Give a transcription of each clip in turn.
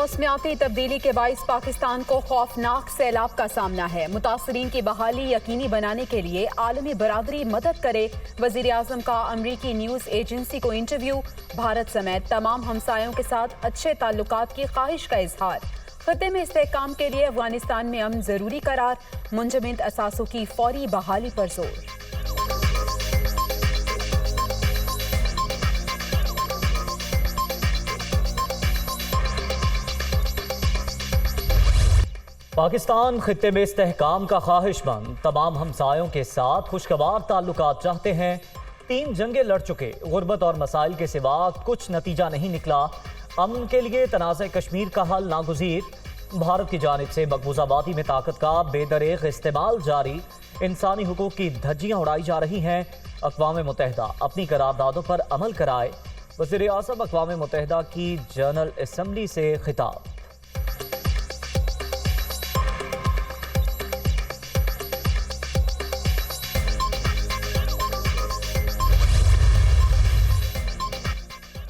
मौसमियाती तब्दीली के बाइस पाकिस्तान को खौफनाक सैलाब का सामना है। मुतासरीन की बहाली यकीनी बनाने के लिए आलमी बरादरी मदद करे। वजीर आजम का अमरीकी न्यूज एजेंसी को इंटरव्यू। भारत समेत तमाम हमसायों के साथ अच्छे ताल्लुकात की ख्वाहिश का इजहार। खत्ते में इस्तेहकाम के लिए अफगानिस्तान में अमन जरूरी करार। मुंजमद असासों की फौरी बहाली पर जोर। पाकिस्तान खित्ते में इस्तेहकाम का ख्वाहिशमंद, तमाम हमसायों के साथ खुशगवार ताल्लुकात चाहते हैं। 3 जंगें लड़ चुके, गुर्बत और मसाइल के सिवा कुछ नतीजा नहीं निकला। अमन के लिए तनाज़ कश्मीर का हल नागुज़ीर। भारत की जानिब से मकबूजा वादी में ताकत का बेदरेग इस्तेमाल जारी। इंसानी हुकूक की धज्जियाँ उड़ाई जा रही हैं। अक़वाम मुत्तहिदा अपनी करारदादों पर अमल कराए। वज़ीर आज़म अक़वाम मुत्तहिदा की जनरल असम्बली से खिताब।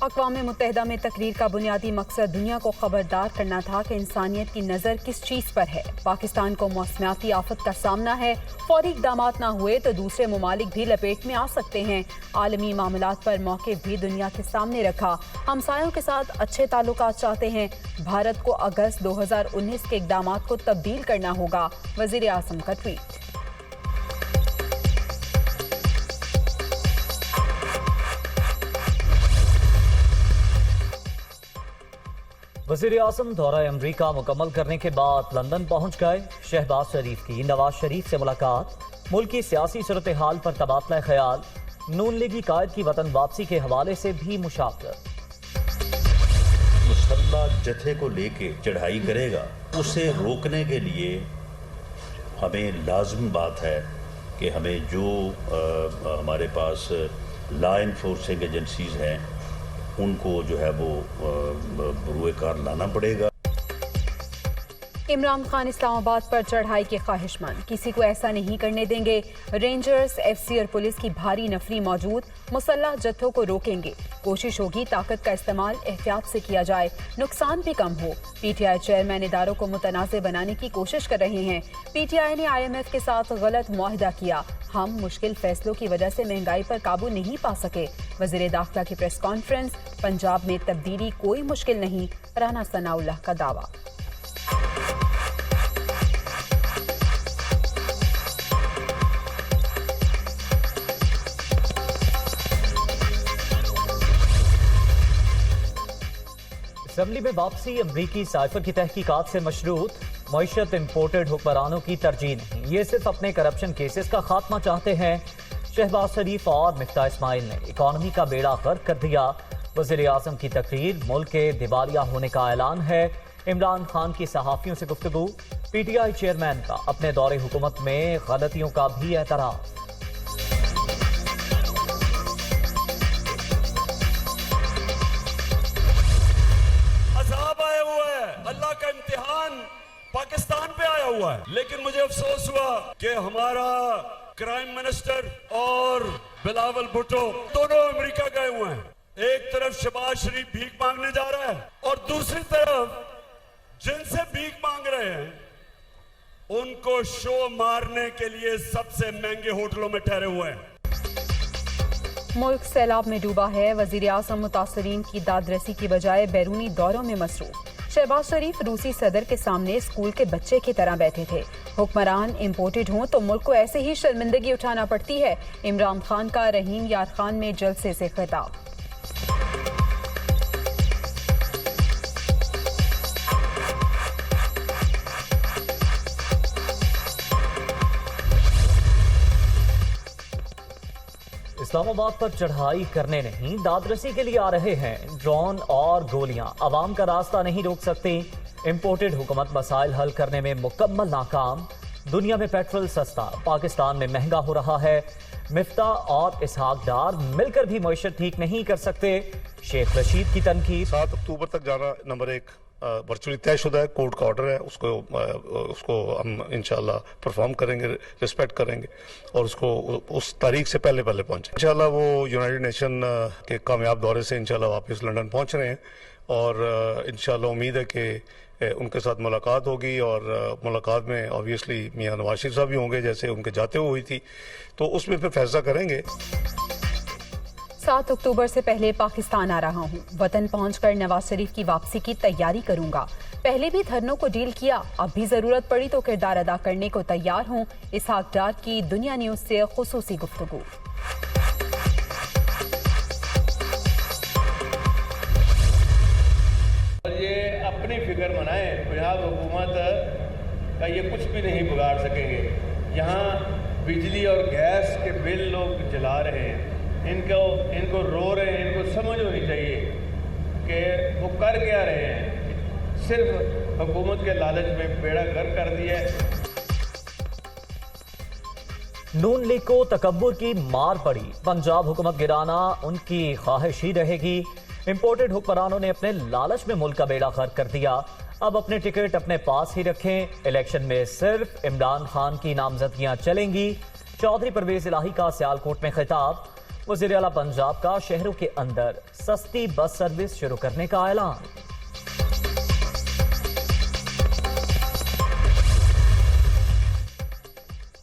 अक़वाम मुत्तहिदा में तकरीर का बुनियादी मकसद दुनिया को खबरदार करना था कि इंसानियत की नज़र किस चीज़ पर है। पाकिस्तान को मौसमियाती आफत का सामना है। फौरी इक़दामात ना हुए तो दूसरे ममालिक भी लपेट में आ सकते हैं। आलमी मामलात पर मौक़िफ़ भी दुनिया के सामने रखा। हमसायों के साथ अच्छे ताल्लुकात चाहते हैं। भारत को अगस्त 2019 के इक़दामात को तब्दील करना होगा। वज़ीर आज़म का ट्वीट। वज़ीर आज़म दौरा अमरीका मुकम्मल करने के बाद लंदन पहुंच गए। शहबाज शरीफ की नवाज शरीफ से मुलाकात। मुल्क की सियासी सूरत हाल पर तबादला ख्याल। नून लीगी कायद की वतन वापसी के हवाले से भी मुशावरत। मुसल्लह जत्थे को लेके चढ़ाई करेगा, उसे रोकने के लिए हमें लाज़िम बात है कि हमें जो हमारे पास लॉ इन्फोर्सिंग एजेंसीज हैं उनको जो है वो बरूए कार लाना पड़ेगा। इमरान खान इस्लामाबाद पर चढ़ाई के ख्वाहिशमंद, किसी को ऐसा नहीं करने देंगे। रेंजर्स, एफसी और पुलिस की भारी नफरी मौजूद। मुसल्लह जत्थों को रोकेंगे। कोशिश होगी ताकत का इस्तेमाल एहतियात से किया जाए, नुकसान भी कम हो। पीटीआई चेयरमैन इदारों को मुतनाज़ बनाने की कोशिश कर रहे हैं। पीटीआई ने IMF के साथ गलत मुआहदा किया। हम मुश्किल फैसलों की वजह से महंगाई पर काबू नहीं पा सके। वज़ीर दाखिला की प्रेस कॉन्फ्रेंस। पंजाब में तब्दीली कोई मुश्किल नहीं, राना सनाउल्लाह का दावा। असम्बली में वापसी अमरीकी साइफर की तहकीकात से मशरूत। मईशत इम्पोर्टेड हुक्मरानों की तरजीह नहीं, ये सिर्फ अपने करप्शन केसेस का खात्मा चाहते हैं। शहबाज शरीफ और मिफ्ता इस्माइल ने इकॉनमी का बेड़ा गर्क कर दिया। वज़ीर आज़म की तकरीर, मुल्क के दिवालिया होने का ऐलान है। इमरान खान की सहाफ़ियों से गुफ्तगू। पीटीआई चेयरमैन का अपने दौरे हुकूमत में गलतियों का भी एतराफ़। अल्लाह का इम्तिहान पाकिस्तान पे आया हुआ है, लेकिन मुझे अफसोस हुआ कि हमारा क्राइम मिनिस्टर और बिलावल भुट्टो दोनों अमेरिका गए हुए हैं। एक तरफ शहबाज शरीफ भीख मांगने जा रहा है और दूसरी तरफ जिनसे भीख मांग रहे हैं उनको शो मारने के लिए सबसे महंगे होटलों में ठहरे हुए हैं। मुल्क सैलाब में डूबा है। वज़ीर आज़म मुतासरीन की दादरसी की बजाय बैरूनी दौरों में मसरूफ। शहबाज शरीफ रूसी सदर के सामने स्कूल के बच्चे की तरह बैठे थे। हुक्मरान इम्पोर्टेड हों तो मुल्क को ऐसे ही शर्मिंदगी उठाना पड़ती है। इमरान खान का रहीम यार खान में जलसे से खिताब। इस्लामाबाद पर चढ़ाई करने नहीं, दादरसी के लिए आ रहे हैं। ड्रोन और गोलियां आवाम का रास्ता नहीं रोक सकती। इम्पोर्टेड हुकूमत मसाइल हल करने में मुकम्मल नाकाम। दुनिया में पेट्रोल सस्ता, पाकिस्तान में महंगा हो रहा है। मिफ्ता और इसहाक डार मिलकर भी मईशत ठीक नहीं कर सकते। शेख रशीद की तनकीद। 7 अक्टूबर तक जाना नंबर 1 वर्चुअली तयशुदा है। कोर्ट का ऑर्डर है, उसको हम इंशाल्लाह परफॉर्म करेंगे, रिस्पेक्ट करेंगे और उसको उस तारीख से पहले पहुंचे इंशाल्लाह। वो यूनाइटेड नेशन के कामयाब दौरे से इंशाल्लाह वापस लंदन पहुंच रहे हैं और इंशाल्लाह उम्मीद है कि उनके साथ मुलाकात होगी और मुलाकात में ऑब्वियसली मियां नवाज शरीफ साहब भी होंगे जैसे उनके जाते हुए हुई थी, तो उसमें फिर फैसला करेंगे। 7 अक्टूबर से पहले पाकिस्तान आ रहा हूँ, वतन पहुंचकर नवाज शरीफ की वापसी की तैयारी करूंगा। पहले भी धरनों को डील किया, अब भी जरूरत पड़ी तो किरदार अदा करने को तैयार हूँ। इसहाक डार की दुनिया न्यूज से खुसूसी गुफ्तगू। ये अपनी फिक्र मनाए, पंजाब हुकूमत का ये कुछ भी नहीं बिगाड़ सकेंगे। यहाँ बिजली और गैस के बिल लोग जला रहे हैं, इनको रो रहे हैं, इनको समझ होनी चाहिए कि वो कर क्या रहे हैं। सिर्फ हुकूमत के लालच में बेड़ा गर्क कर दिया है। नून लीग को तकब्बुर की मार पड़ी, पंजाब हुकूमत गिराना उनकी ख्वाहिश ही रहेगी। इंपोर्टेड हुक्मरानों ने अपने लालच में मुल्क का बेड़ा गर्क कर दिया, अब अपने टिकट अपने पास ही रखें। इलेक्शन में सिर्फ इमरान खान की नामजदगियां चलेंगी। चौधरी परवेज इलाही का सियालकोट में खिताब। वज़ीर आला पंजाब का शहरों के अंदर सस्ती बस सर्विस शुरू करने का ऐलान।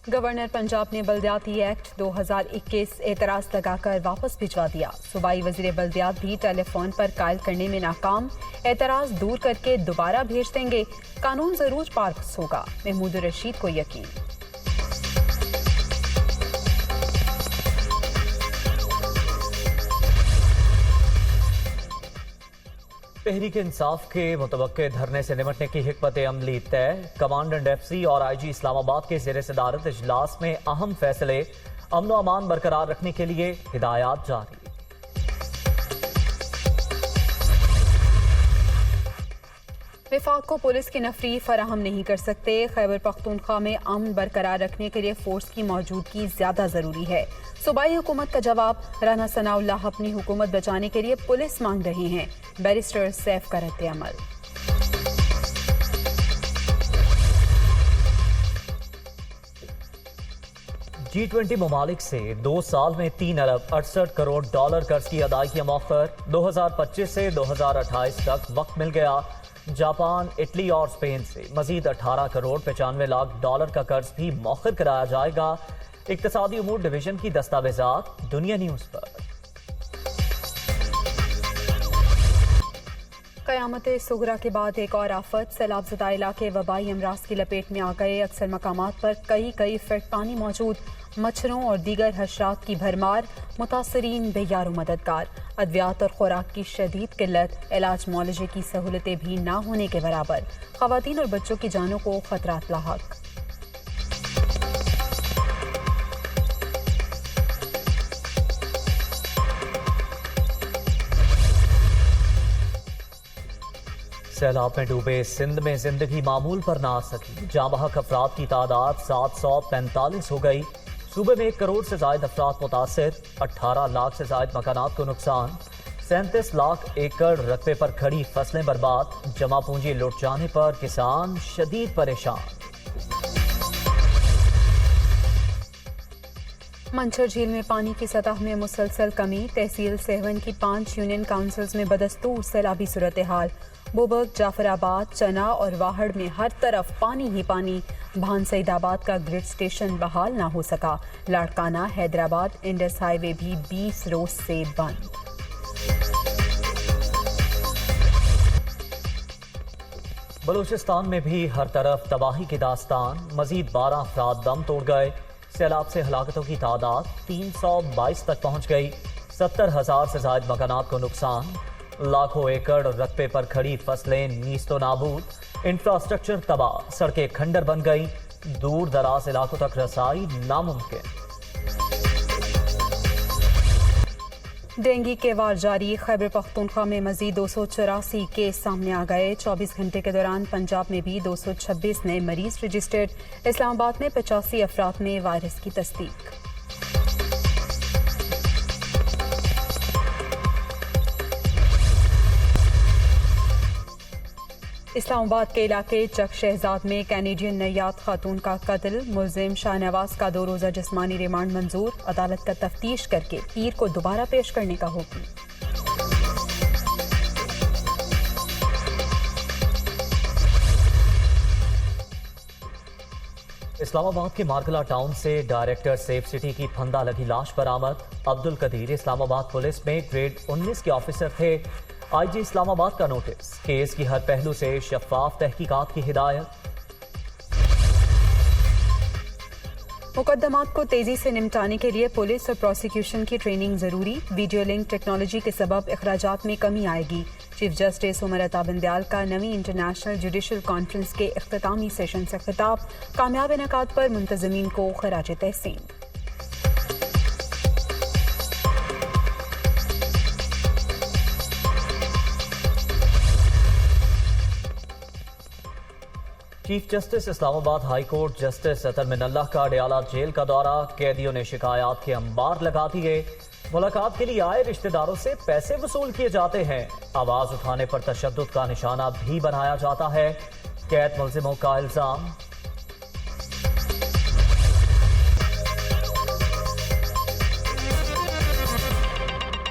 गवर्नर पंजाब ने बल्दियाती एक्ट 2021 एतराज लगाकर वापस भिजवा दिया। सूबाई वजीर बल्दियात भी टेलीफोन पर कायल करने में नाकाम, एतराज दूर करके दोबारा भेज देंगे। कानून जरूर पास होगा, महमूद रशीद को यकीन। तहरीक इंसाफ के मुतवक्के धरने से निपटने की हिकमत अमली तय। कमांडेंट FC और IG इस्लामाबाद के ज़ेर सदारत इजलास में अहम फैसले। अमन व अमान बरकरार रखने के लिए हिदायत जारी। विफाक को पुलिस की नफरी फराहम नहीं कर सकते। खैबर पख्तूनख्वा में अमन बरकरार रखने के लिए फोर्स की मौजूदगी ज्यादा जरूरी है। सूबाई हुकूमत का जवाब, राना सनाउल्लाह अपनी हुकूमत बचाने के लिए पुलिस मांग रहे हैं। बैरिस्टर सैफ का रद्द अमल। G20 ममालिक से 2 साल में 3 अरब 68 करोड़ डॉलर कर्ज की अदायगी मौखर। 2025 से 2028 तक वक्त मिल गया। जापान, इटली और स्पेन से मजीद 18 करोड़ 95 लाख डॉलर का कर्ज भी मौखर कराया जाएगा। इक्तिसादी उमूर डिवीजन की दस्तावेजात दुनिया न्यूज पर। कयामत सुगरा के बाद एक और आफत, सैलाबज़दा इलाके वबाई अमराज की लपेट में आ गए। अक्सर मकामात पर कई फीट पानी मौजूद, मच्छरों और दीगर हशरात की भरमार। मुतासरीन बेयारो मददगार। अद्वियात और खुराक की शदीद किल्लत, इलाज मुआलजे की सहूलतें भी ना होने के बराबर। खवातीन और बच्चों की जानों को खतरात लाहक। सैलाब में डूबे सिंध में जिंदगी मामूल पर ना आ सकी। जाँ बहक अफराद की तादाद 745 हो गई। सूबे में 1 करोड़ से ज्यादा अफराद मुतासिर। 18 लाख से ज्यादा मकानात को नुकसान। 37 लाख एकड़ रकबे पर खड़ी फसलें बर्बाद। जमा पूंजी लुट जाने पर किसान शदीद परेशान। मंछर झील में पानी की सतह में मुसलसल कमी। तहसील सेवन की 5 यूनियन काउंसिल्स में बदस्तूर सैलाबी सूरत हाल। बुबक, जाफराबाद, चना और वाहड़ में हर तरफ पानी ही पानी। भान सईदाबाद का ग्रिड स्टेशन बहाल ना हो सका। लाड़काना, हैदराबाद इंडस हाईवे भी 20 रोज से बंद। बलूचिस्तान में भी हर तरफ तबाही की दास्तान। मजीद 12 अफराद दम तोड़ गए। सैलाब से हलाकतों की तादाद 322 तक पहुंच गई। 70,000 से ज्यादा मकानात को नुकसान। लाखों एकड़ रकबे पर खड़ी फसलें नीस्तो नाबूद। इंफ्रास्ट्रक्चर तबाह, सड़कें खंडर बन गई। दूर दराज इलाकों तक रसाई नामुमकिन। डेंगू के वार जारी। खैबर पख्तूनख्वा में मजीद 284 केस सामने आ गए। 24 घंटे के दौरान पंजाब में भी 226 नए मरीज रजिस्टर्ड। इस्लामाबाद में 85 अफराद में वायरस की तस्दीक। इस्लामाबाद के इलाके चक शहजाद में कैनेडियन नैयाद खातून का कत्ल। मुलजिम शाहनवाज का 2 रोजा जिस्मानी रिमांड मंजूर। अदालत का तफ्तीश करके पीर को दोबारा पेश करने का हुक्म। इस्लामाबाद के मार्कला टाउन से डायरेक्टर सेफ सिटी की फंदा लगी लाश बरामद। अब्दुल कदीर इस्लामाबाद पुलिस में ग्रेड 19 के ऑफिसर थे। आईजी इस्लामाबाद का नोटिस, केस की हर पहलू से शफाफ तहकीकात की हिदायत। मुकदमात को तेजी से निपटाने के लिए पुलिस और प्रोसिक्यूशन की ट्रेनिंग जरूरी। वीडियो लिंक टेक्नोलॉजी के सबब अखराजात में कमी आएगी। चीफ जस्टिस उमर अता बंदयाल का नवी इंटरनेशनल जुडिशल कॉन्फ्रेंस के इख्तितामी सेशन से खिताब। कामयाब इनेकाद पर मुंतजमीन को खराज तहसीन। Chief justice Islamabad high court justice Athar Minallah का अडयाला जेल का दौरा। कैदियों ने शिकायत के अंबार लगा दिए। मुलाकात के लिए आए रिश्तेदारों से पैसे वसूल किए जाते हैं। आवाज उठाने पर तशद्दुद का निशाना भी बनाया जाता है। कैद मुल्जिमों का इल्जाम,